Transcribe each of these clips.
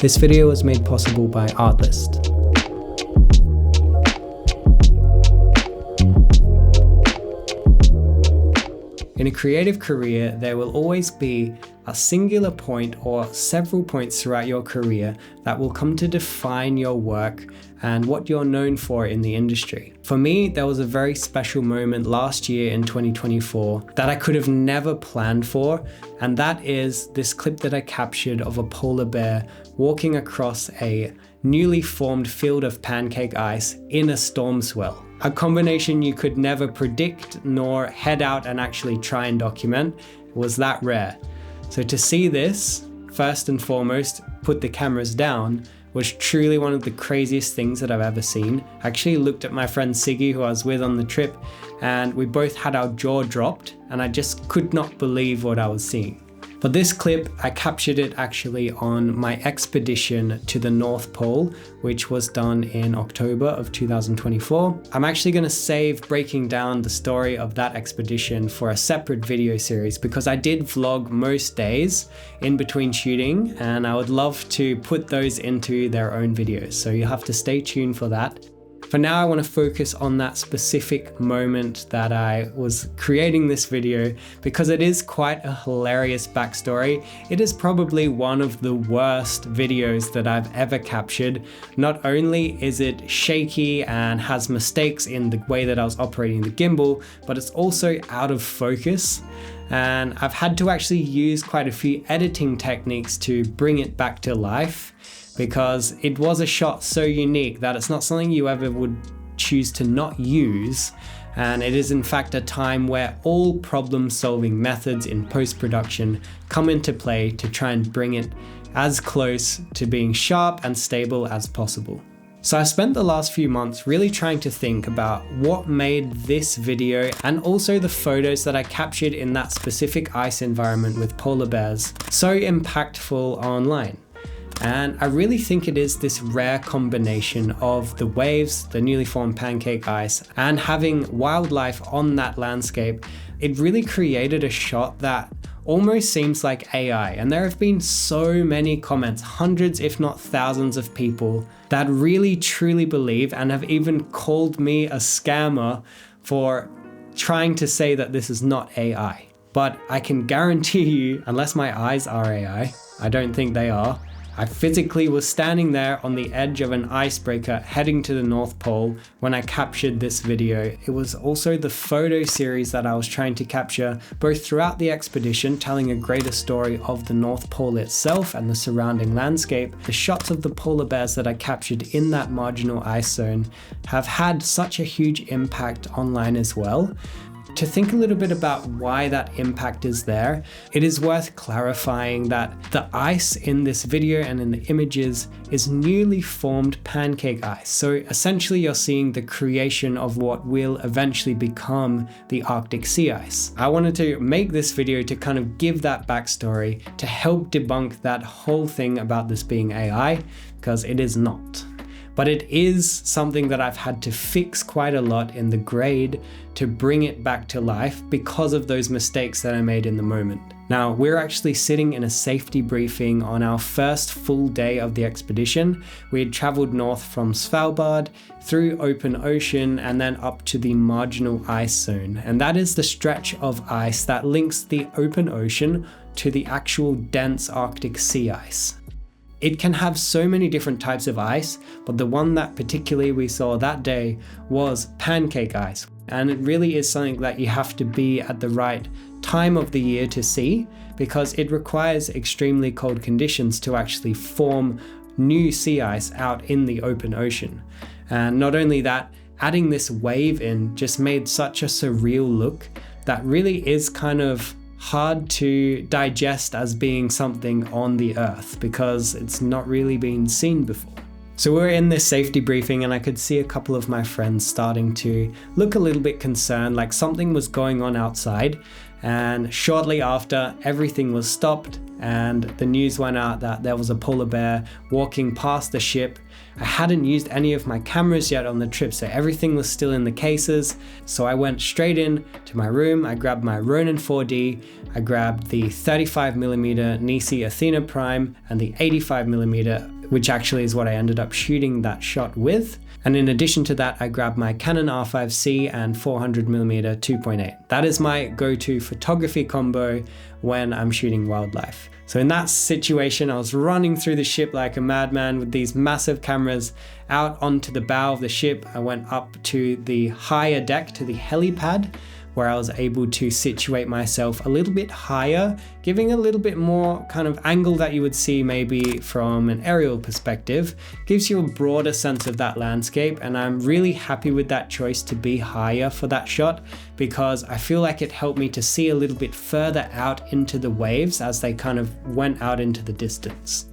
This video was made possible by Artlist. In a creative career, there will always be a singular point or several points throughout your career that will come to define your work and what you're known for in the industry. For me, there was a very special moment last year in 2024 that I could have never planned for, and that is this clip that I captured of a polar bear walking across a newly formed field of pancake ice in a storm swell. A combination you could never predict nor head out and actually try and document. It was that rare. So to see this, first and foremost, put the cameras down, was truly one of the craziest things that I've ever seen. I actually looked at my friend Siggy, who I was with on the trip, and we both had our jaw dropped, and I just could not believe what I was seeing. For this clip, I captured it actually on my expedition to the North Pole, which was done in October of 2024. I'm actually going to save breaking down the story of that expedition for a separate video series because I did vlog most days in between shooting, and I would love to put those into their own videos. So you'll have to stay tuned for that. For now, I want to focus on that specific moment that I was creating this video because it is quite a hilarious backstory. It is probably one of the worst videos that I've ever captured. Not only is it shaky and has mistakes in the way that I was operating the gimbal, but it's also out of focus. And I've had to actually use quite a few editing techniques to bring it back to life, because it was a shot so unique that it's not something you ever would choose to not use. And it is in fact a time where all problem-solving methods in post-production come into play to try and bring it as close to being sharp and stable as possible. So I spent the last few months really trying to think about what made this video and also the photos that I captured in that specific ice environment with polar bears so impactful online. And I really think it is this rare combination of the waves, the newly formed pancake ice, and having wildlife on that landscape. It really created a shot that almost seems like AI. And there have been so many comments, hundreds if not thousands of people that really truly believe and have even called me a scammer for trying to say that this is not AI. But I can guarantee you, unless my eyes are AI, I don't think they are, I physically was standing there on the edge of an icebreaker heading to the North Pole when I captured this video. It was also the photo series that I was trying to capture both throughout the expedition, telling a greater story of the North Pole itself and the surrounding landscape. The shots of the polar bears that I captured in that marginal ice zone have had such a huge impact online as well. To think a little bit about why that impact is there, it is worth clarifying that the ice in this video and in the images is newly formed pancake ice. So essentially you're seeing the creation of what will eventually become the Arctic sea ice. I wanted to make this video to kind of give that backstory to help debunk that whole thing about this being AI, because it is not. But it is something that I've had to fix quite a lot in the grade to bring it back to life because of those mistakes that I made in the moment. Now, we're actually sitting in a safety briefing on our first full day of the expedition. We had traveled north from Svalbard through open ocean and then up to the marginal ice zone. And that is the stretch of ice that links the open ocean to the actual dense Arctic sea ice. It can have so many different types of ice, but the one that particularly we saw that day was pancake ice. And it really is something that you have to be at the right time of the year to see, because it requires extremely cold conditions to actually form new sea ice out in the open ocean. And not only that, adding this wave in just made such a surreal look that really is kind of hard to digest as being something on the earth because it's not really been seen before. So we're in this safety briefing and I could see a couple of my friends starting to look a little bit concerned, like something was going on outside. And shortly after, everything was stopped and the news went out that there was a polar bear walking past the ship. I hadn't used any of my cameras yet on the trip, so everything was still in the cases. So I went straight in to my room. I grabbed my Ronin 4D, I grabbed the 35mm Nisi Athena Prime and the 85mm, which actually is what I ended up shooting that shot with. And in addition to that, I grabbed my Canon R5C and 400mm 2.8. That is my go-to photography combo when I'm shooting wildlife. So in that situation, I was running through the ship like a madman with these massive cameras out onto the bow of the ship. I went up to the higher deck, to the helipad, where I was able to situate myself a little bit higher, giving a little bit more kind of angle that you would see maybe from an aerial perspective. Gives you a broader sense of that landscape, and I'm really happy with that choice to be higher for that shot, because I feel like it helped me to see a little bit further out into the waves as they kind of went out into the distance.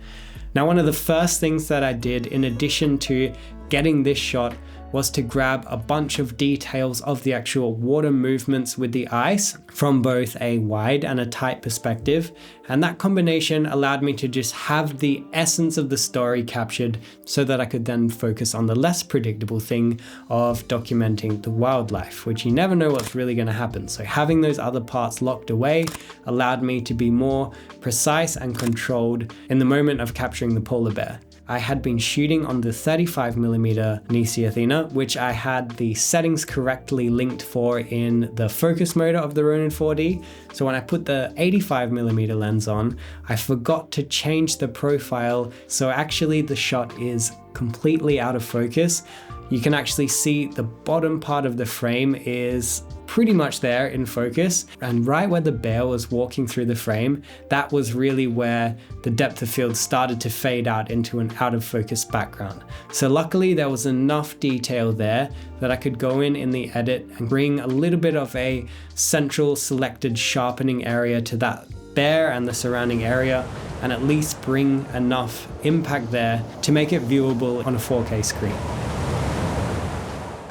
Now, one of the first things that I did in addition to getting this shot was to grab a bunch of details of the actual water movements with the ice from both a wide and a tight perspective. And that combination allowed me to just have the essence of the story captured so that I could then focus on the less predictable thing of documenting the wildlife, which you never know what's really going to happen. So having those other parts locked away allowed me to be more precise and controlled in the moment of capturing the polar bear. I had been shooting on the 35mm Nisi Athena, which I had the settings correctly linked for in the focus mode of the Ronin 4D. So when I put the 85mm lens on, I forgot to change the profile. So actually the shot is completely out of focus. You can actually see the bottom part of the frame is pretty much there in focus, and right where the bear was walking through the frame, that was really where the depth of field started to fade out into an out of focus background. So luckily there was enough detail there that I could go in the edit and bring a little bit of a central selected sharpening area to that bear and the surrounding area, and at least bring enough impact there to make it viewable on a 4K screen.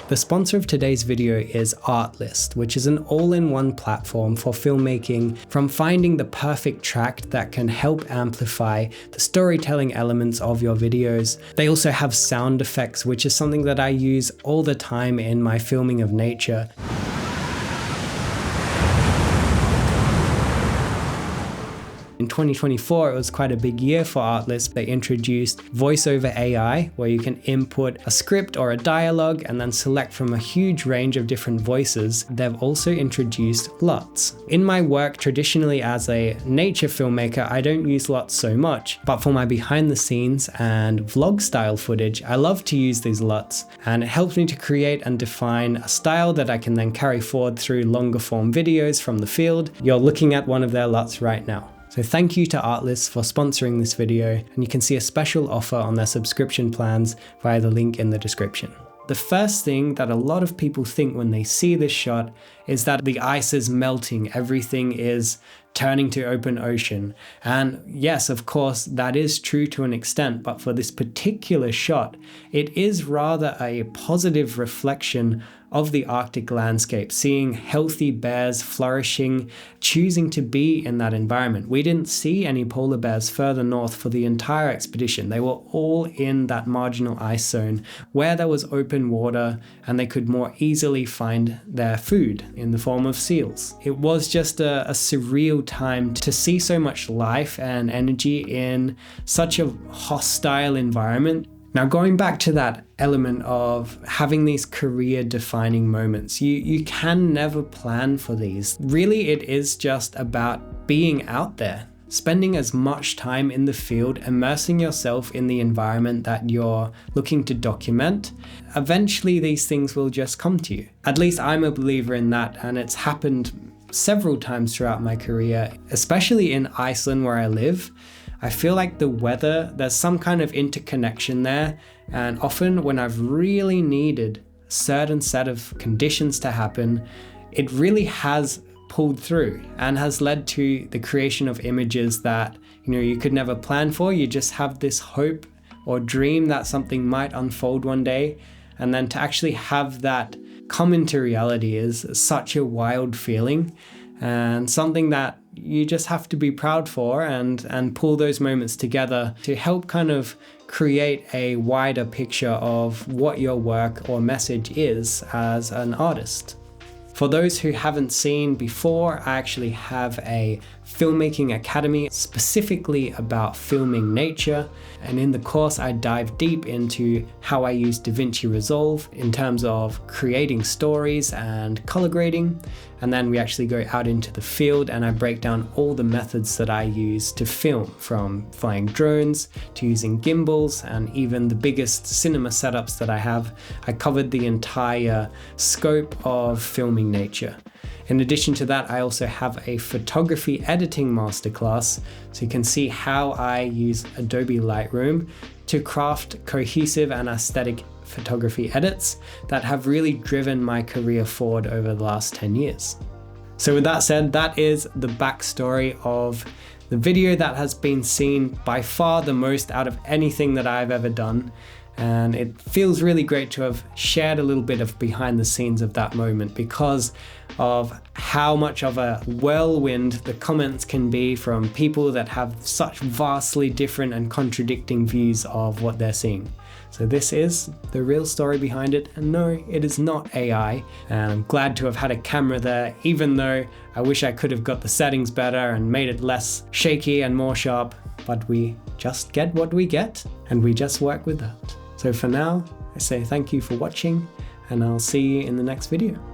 The sponsor of today's video is Artlist, which is an all-in-one platform for filmmaking, from finding the perfect track that can help amplify the storytelling elements of your videos. They also have sound effects, which is something that I use all the time in my filming of nature. In 2024, it was quite a big year for Artlist. They introduced voice over AI, where you can input a script or a dialogue and then select from a huge range of different voices. They've also introduced LUTs. In my work, traditionally as a nature filmmaker, I don't use LUTs so much, but for my behind the scenes and vlog style footage, I love to use these LUTs, and it helps me to create and define a style that I can then carry forward through longer form videos from the field. You're looking at one of their LUTs right now. So thank you to Artlist for sponsoring this video, and you can see a special offer on their subscription plans via the link in the description. The first thing that a lot of people think when they see this shot is that the ice is melting, everything is turning to open ocean. And yes, of course, that is true to an extent, but for this particular shot, it is rather a positive reflection of the Arctic landscape, seeing healthy bears flourishing, choosing to be in that environment. We didn't see any polar bears further north for the entire expedition. They were all in that marginal ice zone where there was open water and they could more easily find their food in the form of seals. It was just a surreal time to see so much life and energy in such a hostile environment. Now, going back to that element of having these career defining moments, you can never plan for these. Really, it is just about being out there, spending as much time in the field, immersing yourself in the environment that you're looking to document. Eventually, these things will just come to you. At least I'm a believer in that, and it's happened several times throughout my career, especially in Iceland where I live. I feel like the weather, there's some kind of interconnection there, and often when I've really needed a certain set of conditions to happen, it really has pulled through and has led to the creation of images that you could never plan for. You just have this hope or dream that something might unfold one day, and then to actually have that come into reality is such a wild feeling. and something that you just have to be proud for, and pull those moments together to help kind of create a wider picture of what your work or message is as an artist. For those who haven't seen before, I actually have a filmmaking academy specifically about filming nature. And in the course, I dive deep into how I use DaVinci Resolve in terms of creating stories and color grading. And then we actually go out into the field and I break down all the methods that I use to film, from flying drones to using gimbals and even the biggest cinema setups that I have. I covered the entire scope of filming nature. In addition to that, I also have a photography editing masterclass, so you can see how I use Adobe Lightroom to craft cohesive and aesthetic photography edits that have really driven my career forward over the last 10 years. So with that said, that is the backstory of the video that has been seen by far the most out of anything that I've ever done. And it feels really great to have shared a little bit of behind the scenes of that moment, because of how much of a whirlwind the comments can be from people that have such vastly different and contradicting views of what they're seeing. So this is the real story behind it, and no, it is not AI. And I'm glad to have had a camera there, even though I wish I could have got the settings better and made it less shaky and more sharp, but we just get what we get and we just work with that. So for now, I say thank you for watching, and I'll see you in the next video.